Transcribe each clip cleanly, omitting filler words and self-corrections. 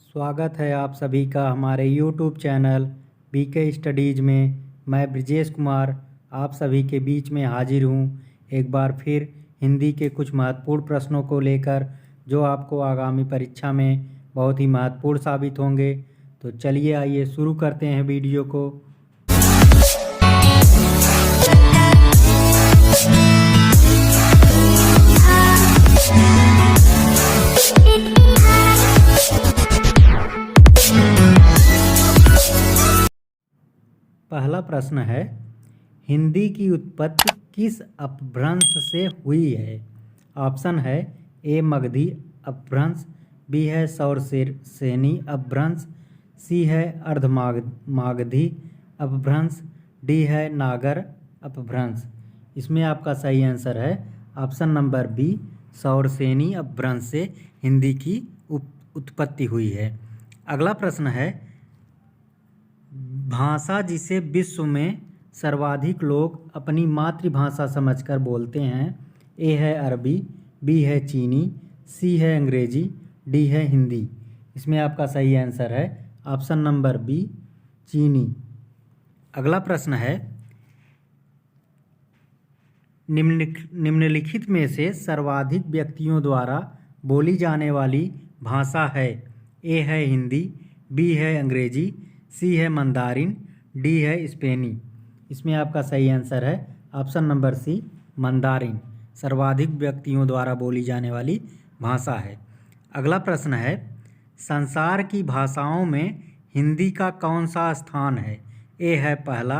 स्वागत है आप सभी का हमारे YouTube चैनल बीके स्टडीज़ में। मैं ब्रिजेश कुमार आप सभी के बीच में हाजिर हूँ एक बार फिर हिंदी के कुछ महत्वपूर्ण प्रश्नों को लेकर, जो आपको आगामी परीक्षा में बहुत ही महत्वपूर्ण साबित होंगे। तो चलिए आइए शुरू करते हैं वीडियो को। पहला प्रश्न है, हिंदी की उत्पत्ति किस अपभ्रंश से हुई है? ऑप्शन है ए मगधी अपभ्रंश, बी है सौरसेनी अपभ्रंश, सी है अर्धमागधी अपभ्रंश, डी है नागर अपभ्रंश। इसमें आपका सही आंसर है ऑप्शन नंबर बी, सौरसेनी अपभ्रंश से हिंदी की उत्पत्ति हुई है। अगला प्रश्न है, भाषा जिसे विश्व में सर्वाधिक लोग अपनी मातृभाषा समझकर बोलते हैं। ए है अरबी, बी है चीनी, सी है अंग्रेजी, डी है हिंदी। इसमें आपका सही आंसर है ऑप्शन नंबर बी, चीनी। अगला प्रश्न है, निम्नलिखित में से सर्वाधिक व्यक्तियों द्वारा बोली जाने वाली भाषा है। ए है हिंदी, बी है अंग्रेजी, सी है मंदारिन, डी है स्पेनी। इसमें आपका सही आंसर है ऑप्शन नंबर सी, मंदारिन सर्वाधिक व्यक्तियों द्वारा बोली जाने वाली भाषा है। अगला प्रश्न है, संसार की भाषाओं में हिंदी का कौन सा स्थान है? ए है पहला,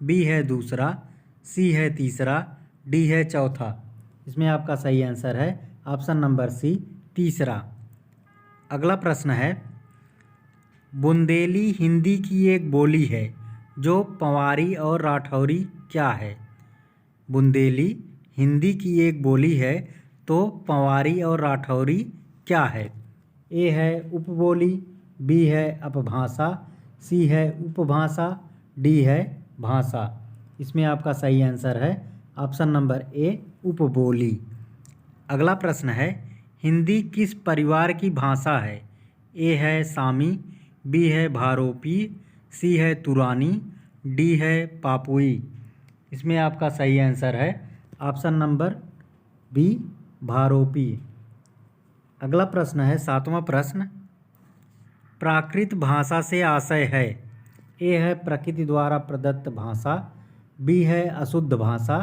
बी है दूसरा, सी है तीसरा, डी है चौथा। इसमें आपका सही आंसर है ऑप्शन नंबर सी, तीसरा। अगला प्रश्न है, बुंदेली हिंदी की एक बोली है जो पंवारी और राठौरी क्या है? बुंदेली हिंदी की एक बोली है तो पंवारी और राठौरी क्या है? ए है उपबोली, बी है अपभाषा, सी है उपभाषा, डी है भाषा। इसमें आपका सही आंसर है ऑप्शन नंबर ए, उपबोली। अगला प्रश्न है, हिंदी किस परिवार की भाषा है? ए है सामी, बी है भारोपी, सी है तुरानी, डी है पापुई। इसमें आपका सही आंसर है ऑप्शन नंबर बी, भारोपी। अगला प्रश्न है, सातवां प्रश्न, प्राकृत भाषा से आशय है? ए है प्रकृति द्वारा प्रदत्त भाषा, बी है अशुद्ध भाषा,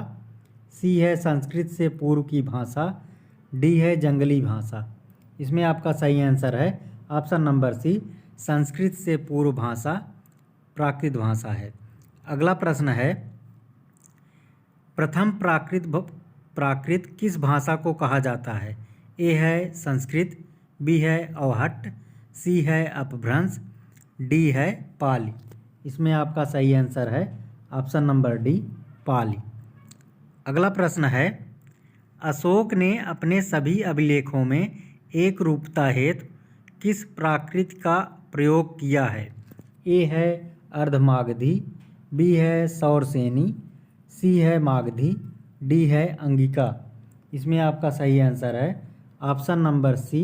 सी है संस्कृत से पूर्व की भाषा, डी है जंगली भाषा। इसमें आपका सही आंसर है ऑप्शन नंबर सी, संस्कृत से पूर्व भाषा प्राकृत भाषा है। अगला प्रश्न है, प्रथम प्राकृत किस भाषा को कहा जाता है? ए है संस्कृत, बी है अवहट्ट, सी है अपभ्रंश, डी है पाली। इसमें आपका सही आंसर है ऑप्शन नंबर डी, पाली। अगला प्रश्न है, अशोक ने अपने सभी अभिलेखों में एक रूपता हेतु किस प्राकृत का प्रयोग किया है? ए है अर्धमागधी, बी है सौरसेनी, सी है मागधी, डी है अंगिका। इसमें आपका सही आंसर है ऑप्शन नंबर सी,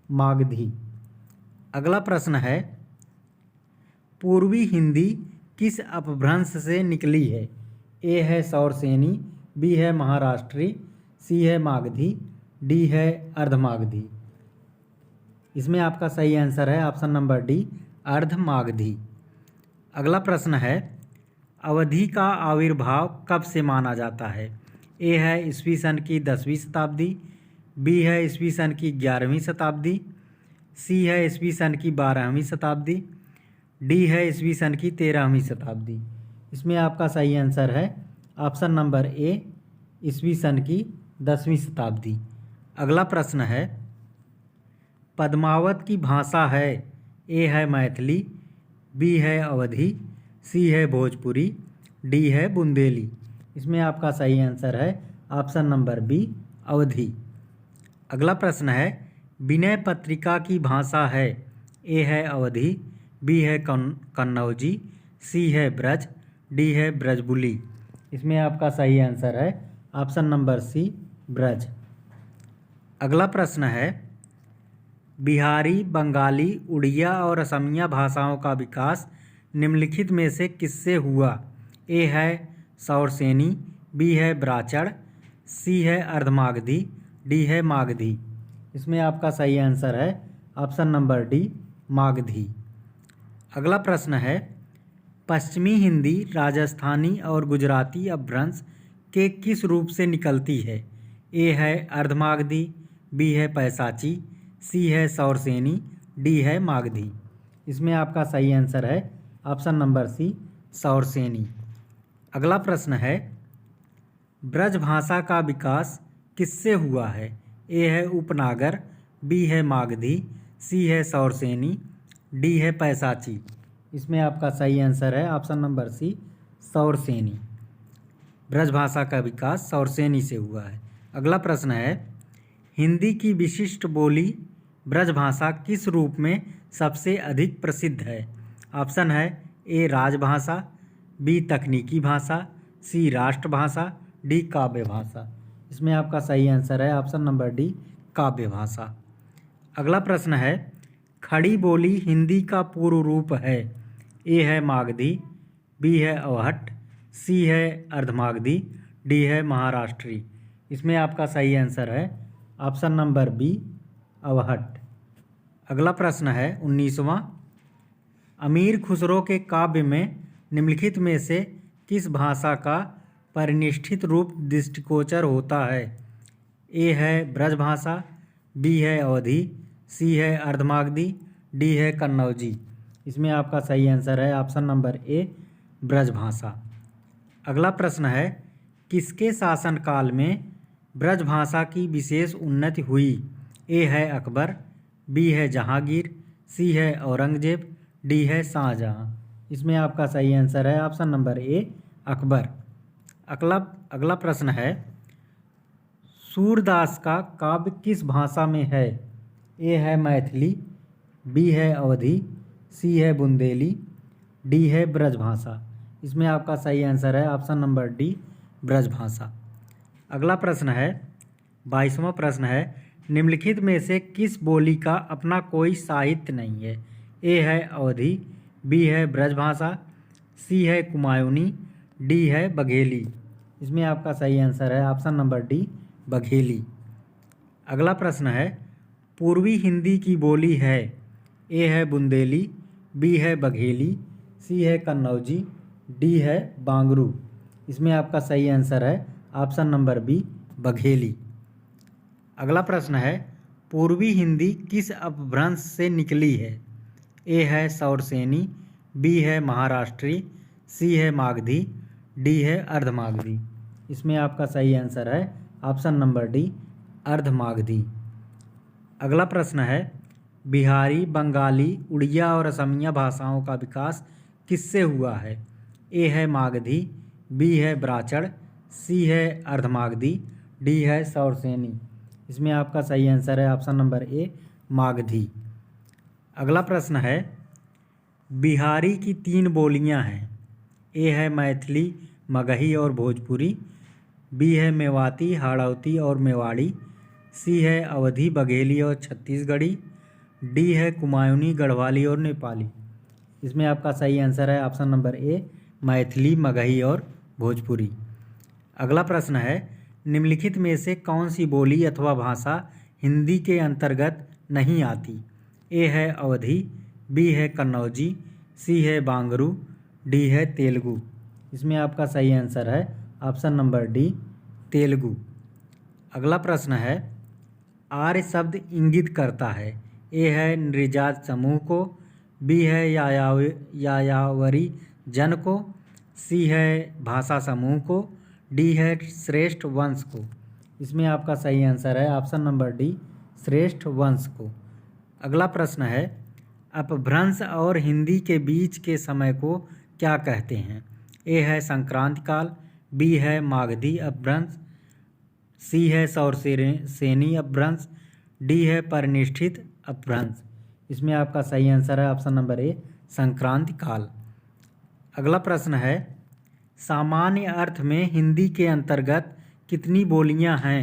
मागधी। अगला प्रश्न है, पूर्वी हिंदी किस अपभ्रंश से निकली है? ए है सौरसेनी, बी है महाराष्ट्री, सी है मागधी, डी है अर्धमागधी। इसमें आपका सही आंसर है ऑप्शन नंबर डी, अर्धमागधी। अगला प्रश्न है, अवधि का आविर्भाव कब से माना जाता है? ए है ईस्वी सन की 10वीं शताब्दी, बी है ईस्वी सन की 11वीं शताब्दी, सी है ईस्वी सन की 12वीं शताब्दी, डी है ईस्वी सन की 13वीं शताब्दी। इसमें आपका सही आंसर है ऑप्शन नंबर ए, ईस्वी सन की 10वीं शताब्दी। अगला प्रश्न है, पद्मावत की भाषा है? ए है मैथिली, बी है अवधी, सी है भोजपुरी, डी है बुंदेली। इसमें आपका सही आंसर है ऑप्शन नंबर बी, अवधी। अगला प्रश्न है, विनय पत्रिका की भाषा है? ए है अवधी, बी है कन्नौजी, सी है ब्रज, डी है ब्रजबुली। इसमें आपका सही आंसर है ऑप्शन नंबर सी, ब्रज। अगला प्रश्न है, बिहारी, बंगाली, उड़िया और असमिया भाषाओं का विकास निम्नलिखित में से किससे हुआ? ए है सौरसेनी, बी है ब्राचड़, सी है अर्धमागधी, डी है मागधी। इसमें आपका सही आंसर है ऑप्शन नंबर डी, मागधी। अगला प्रश्न है, पश्चिमी हिंदी राजस्थानी और गुजराती अपभ्रंश के किस रूप से निकलती है? ए है अर्धमागधी, बी है पैसाची, सी है सौरसेनी, डी है मागधी। इसमें आपका सही आंसर है ऑप्शन नंबर सी, सौरसेनी। अगला प्रश्न है, ब्रज भाषा का विकास किससे हुआ है? ए है उपनागर, बी है मागधी, सी है सौरसेनी, डी है पैसाची। इसमें आपका सही आंसर है option number C, Shauraseni. Braj भाषा का विकास सौरसेनी से हुआ है। अगला प्रश्न है, हिंदी की विशिष्ट बोली ब्रज भाषा किस रूप में सबसे अधिक प्रसिद्ध है? ऑप्शन है ए राजभाषा, बी तकनीकी भाषा, सी राष्ट्रभाषा, डी काव्य भाषा। इसमें आपका सही आंसर है ऑप्शन नंबर डी, काव्य भाषा। अगला प्रश्न है, खड़ी बोली हिंदी का पूर्व रूप है? ए है मागधी, बी है अवहट्ट, सी है अर्धमागधी, डी है महाराष्ट्री। इसमें आपका सही आंसर है ऑप्शन नंबर बी, अवहट्ट। अगला प्रश्न है 19वां, अमीर खुसरो के काव्य में निम्नलिखित में से किस भाषा का परिनिष्ठित रूप दृष्टिगोचर होता है? ए है ब्रजभाषा, बी है अवधी, सी है अर्धमागधी, डी है कन्नौजी। इसमें आपका सही आंसर है ऑप्शन नंबर ए, ब्रजभाषा। अगला प्रश्न है, किसके शासनकाल में ब्रजभाषा की विशेष उन्नति हुई? ए है अकबर, बी है जहांगीर, सी है औरंगजेब, डी है शाहजहां। इसमें आपका सही आंसर है ऑप्शन नंबर ए, अकबर। अगला प्रश्न है, सूरदास का काव्य किस भाषा में है? ए है मैथिली, बी है अवधी, सी है बुंदेली, डी है ब्रजभाषा। इसमें आपका सही आंसर है ऑप्शन नंबर डी, ब्रजभाषा। अगला प्रश्न है 22वां प्रश्न है, निम्नलिखित में से किस बोली का अपना कोई साहित्य नहीं है? ए है अवधी, बी है ब्रजभाषा, सी है कुमायूनी, डी है बघेली। इसमें आपका सही आंसर है ऑप्शन नंबर डी, बघेली। अगला प्रश्न है, पूर्वी हिंदी की बोली है? ए है बुंदेली, बी है बघेली, सी है कन्नौजी, डी है बांगरू। इसमें आपका सही आंसर है ऑप्शन नंबर बी, बघेली। अगला प्रश्न है, पूर्वी हिंदी किस अपभ्रंश से निकली है? ए है सौरसेनी, बी है महाराष्ट्री, सी है मागधी, डी है अर्धमागधी। इसमें आपका सही आंसर है ऑप्शन नंबर डी, अर्धमागधी। अगला प्रश्न है, बिहारी, बंगाली, उड़िया और असमिया भाषाओं का विकास किससे हुआ है? ए है मागधी, बी है ब्राचड़, सी है अर्धमागधी, डी है सौरसेनी। इसमें आपका सही आंसर है ऑप्शन नंबर ए, मागधी। अगला प्रश्न है, बिहारी की 3 बोलियां हैं। ए है मैथिली, मगही और भोजपुरी, बी है मेवाती, हाड़ौती और मेवाड़ी, सी है अवधी, बघेली और छत्तीसगढ़ी, डी है कुमायूनी, गढ़वाली और नेपाली। इसमें आपका सही आंसर है option number A, Maithili, Magahi और भोजपुरी। अगला प्रश्न है, निम्नलिखित में से कौन सी बोली अथवा भाषा हिंदी के अंतर्गत नहीं आती? ए है अवधी, बी है कन्नौजी, सी है बांगरू, डी है तेलुगु। इसमें आपका सही आंसर है ऑप्शन नंबर डी, तेलुगु। अगला प्रश्न है, आर्य शब्द इंगित करता है? ए है नृजात समूह को, बी है यायावरी जन को, सी है भाषा समूह को, डी है श्रेष्ठ वंश को। इसमें आपका सही आंसर है ऑप्शन नंबर डी, श्रेष्ठ वंश को। अगला प्रश्न है, अपभ्रंश और हिंदी के बीच के समय को क्या कहते हैं? ए है संक्रांति काल, बी है मागधी अपभ्रंश, सी है सौरसेनी अपभ्रंश, डी है परिनिष्ठित अपभ्रंश। इसमें आपका सही आंसर है ऑप्शन नंबर ए, संक्रांति काल। अगला प्रश्न है, सामान्य अर्थ में हिंदी के अंतर्गत कितनी बोलियां हैं?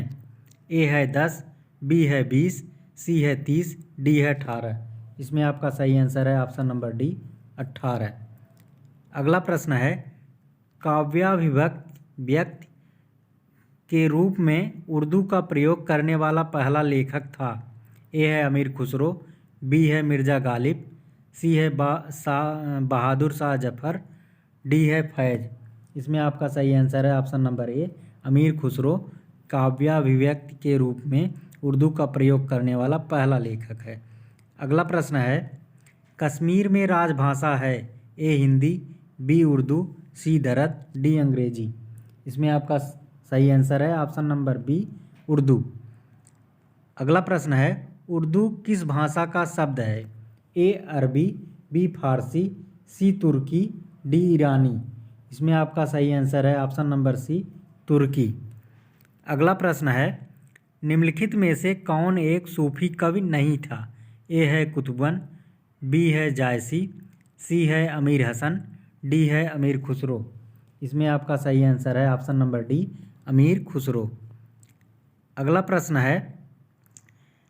ए है 10, बी है 20, सी है 30, डी है 18। इसमें आपका सही आंसर है ऑप्शन नंबर डी 18। अगला प्रश्न है काव्याभिव्यक्त व्यक्ति के रूप में उर्दू का प्रयोग करने वाला पहला लेखक था। ए है अमीर खुसरो, बी है मिर्ज़ा गालिब, सी है बहादुर शाह जफर, डी है फैज। इसमें आपका सही आंसर है ऑप्शन नंबर ए अमीर खुसरो काव्याभिव्यक्ति के रूप में उर्दू का प्रयोग करने वाला पहला लेखक है। अगला प्रश्न है कश्मीर में राजभाषा है। ए हिंदी, बी उर्दू, सी दरद, डी अंग्रेजी। इसमें आपका सही आंसर है ऑप्शन नंबर बी उर्दू। अगला प्रश्न है उर्दू किस भाषा का शब्द है। ए अरबी, बी फारसी, सी तुर्की, डी ईरानी। इसमें आपका सही आंसर है ऑप्शन नंबर सी तुर्की। अगला प्रश्न है निम्नलिखित में से कौन एक सूफी कवि नहीं था। ए है कुतुबन, बी है जायसी, सी है अमीर हसन, डी है अमीर खुसरो। इसमें आपका सही आंसर है ऑप्शन नंबर डी अमीर खुसरो। अगला प्रश्न है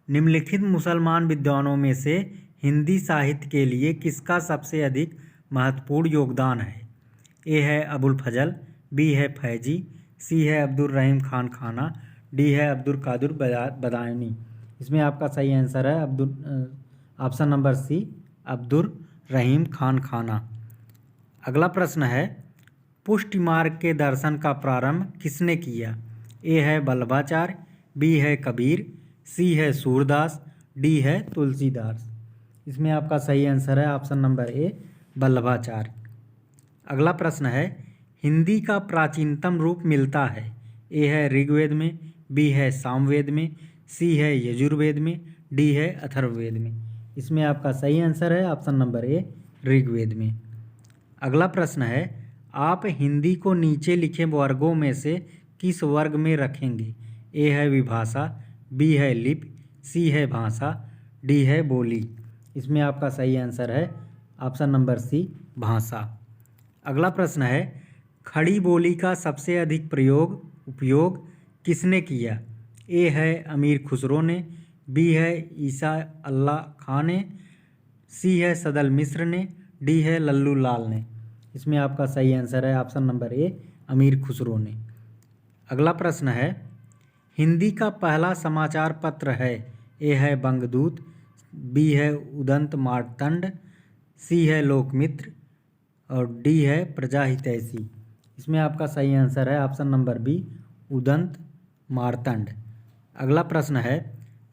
निम्नलिखित मुसलमान विद्वानों में से हिंदी साहित्य के लिए किसका सबसे अधिक महत्वपूर्ण योगदान है। ए है अबुल फजल, बी है फैजी, सी है अब्दुल रहीम खान खाना, डी है अब्दुल कादिर बदायूनी। इसमें आपका सही आंसर है ऑप्शन नंबर सी अब्दुल रहीम खान खाना। अगला प्रश्न है पुष्टि मार्ग के दर्शन का प्रारंभ किसने किया। ए है वल्लभाचार्य, बी है कबीर, सी है सूरदास, डी है तुलसीदास। इसमें आपका सही आंसर है ऑप्शन नंबर ए वल्लभाचार्य। अगला प्रश्न है हिंदी का प्राचीनतम रूप मिलता है। ए है ऋग्वेद में, बी है सामवेद में, सी है यजुर्वेद में, डी है अथर्ववेद में। इसमें आपका सही आंसर है ऑप्शन नंबर ए ऋग्वेद में। अगला प्रश्न है आप हिंदी को नीचे लिखे वर्गों में से किस वर्ग में रखेंगे। ए है विभाषा, बी है लिपि, सी है भाषा, डी है बोली। इसमें आपका सही आंसर है ऑप्शन नंबर सी भाषा। अगला प्रश्न है खड़ी बोली का सबसे अधिक उपयोग किसने किया। ए है अमीर खुसरो ने, बी है ईसा अल्लाह खां ने, सी है सदल मिस्र ने, डी है लल्लू लाल ने। इसमें आपका सही आंसर है ऑप्शन नंबर ए अमीर खुसरो ने। अगला प्रश्न है हिंदी का पहला समाचार पत्र है। ए है बंगदूत, बी है उदंत मार्तंड, सी है लोकमित्र और डी है प्रजाहितैषी। इसमें आपका सही आंसर है option number B Udant Martand. अगला प्रश्न है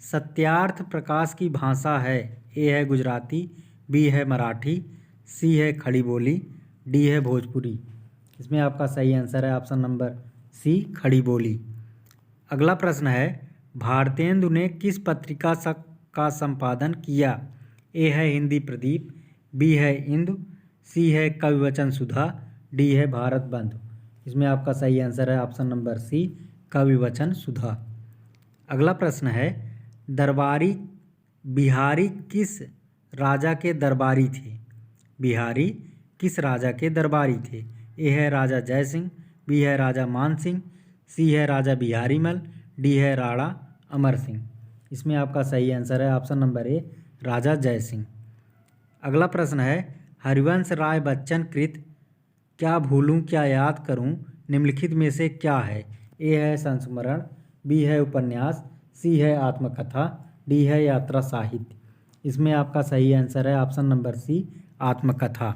सत्यार्थ प्रकाश की भाषा है। ए है गुजराती, बी है मराठी, सी है खड़ी बोली, डी है भोजपुरी। इसमें आपका सही आंसर है ऑप्शन नंबर सी खड़ी बोली। अगला प्रश्न है भारतेंदु ने किस पत्रिका का संपादन किया। ए है हिंदी प्रदीप, बी है इंदु, सी है कविवचन सुधा, डी है भारत बंधु। इसमें आपका सही आंसर है ऑप्शन नंबर सी कविवचन सुधा। अगला प्रश्न है दरबारी बिहारी किस राजा के दरबारी थे। बिहारी किस राजा के दरबारी थे। ए है राजा जयसिंह, बी है राजा मान सिंह, सी है राजा बिहारी मल, डी है राणा अमर सिंह। इसमें आपका सही आंसर है ऑप्शन नंबर ए राजा जयसिंह। अगला प्रश्न है हरिवंश राय बच्चन कृत क्या भूलूं क्या याद करूं निम्नलिखित में से क्या है। ए है संस्मरण, बी है उपन्यास, सी है आत्मकथा, डी है यात्रा साहित्य। इसमें आपका सही आंसर है ऑप्शन नंबर सी आत्मकथा।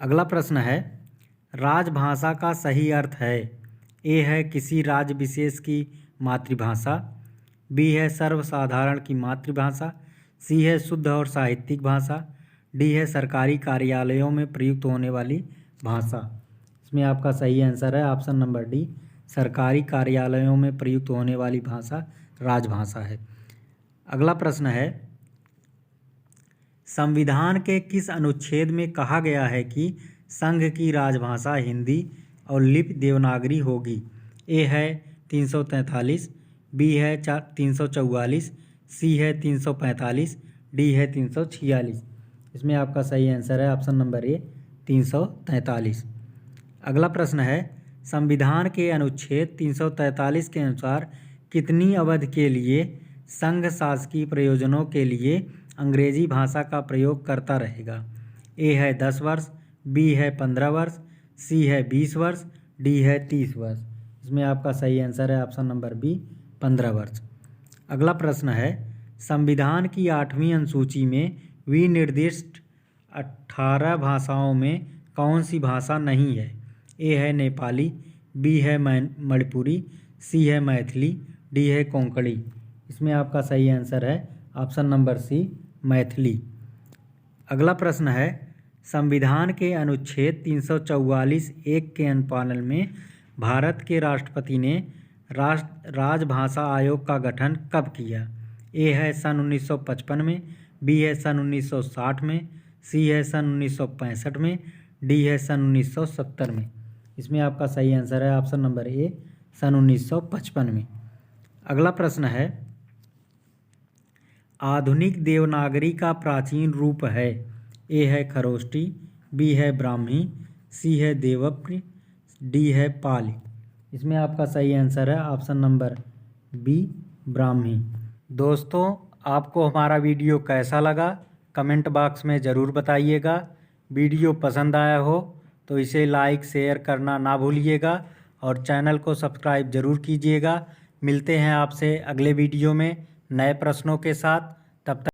अगला प्रश्न है राजभाषा का सही अर्थ है। ए है किसी राज्य विशेष की मातृभाषा, बी है सर्वसाधारण की मातृभाषा, सी है शुद्ध और साहित्यिक भाषा, डी है सरकारी कार्यालयों में प्रयुक्त होने वाली भाषा। इसमें आपका सही आंसर है ऑप्शन नंबर डी सरकारी कार्यालयों में प्रयुक्त होने वाली भाषा राजभाषा है। अगला प्रश्न है संविधान के किस अनुच्छेद में कहा गया है कि संघ की राजभाषा हिंदी और लिपि देवनागरी होगी। ए है 343, बी है 344, सी है 345, डी है 346। इसमें आपका सही आंसर है ऑप्शन नंबर ए 343। अगला प्रश्न है संविधान के अनुच्छेद 343 के अनुसार कितनी अवधि के लिए संघ शासकीय प्रयोजनों के लिए अंग्रेजी भाषा का प्रयोग करता रहेगा? ए है 10 वर्ष, बी है 15 वर्ष, सी है 20 वर्ष, डी है 30 वर्ष। इसमें आपका सही आंसर है ऑप्शन नंबर बी 15 वर्ष। अगला प्रश्न है, संविधान की 8वीं अनुसूची में विनिर्दिष्ट 18 भाषाओं में कौन सी भाषा नहीं है? ए है नेपाली, बी है मणिपुरी, सी है मैथिली, डी है कोंकणी। इसमें आपका सही आंसर है ऑप्शन नंबर सी मैथिली। अगला प्रश्न है, संविधान के अनुच्छेद 344(1) के अनुपालन में भारत के राष्ट्रपति ने राजभाषा आयोग का गठन कब किया? ए है सन 1955 में, बी है सन 1960 में, सी है सन 1965 में, डी है सन 1970 में। इसमें आपका सही आंसर है ऑप्शन नंबर ए सन 1955 में। अगला प्रश्न है, आधुनिक देवनागरी का प्राचीन रूप है? ए है खरोष्टी, बी है ब्राह्मी, सी है देवप्र, डी है पाली। इसमें आपका सही आंसर है ऑप्शन नंबर बी ब्राह्मी। दोस्तों, आपको हमारा वीडियो कैसा लगा कमेंट बॉक्स में ज़रूर बताइएगा। वीडियो पसंद आया हो तो इसे लाइक शेयर करना ना भूलिएगा और चैनल को सब्सक्राइब ज़रूर कीजिएगा। मिलते हैं आपसे अगले वीडियो में नए प्रश्नों के साथ। तब तक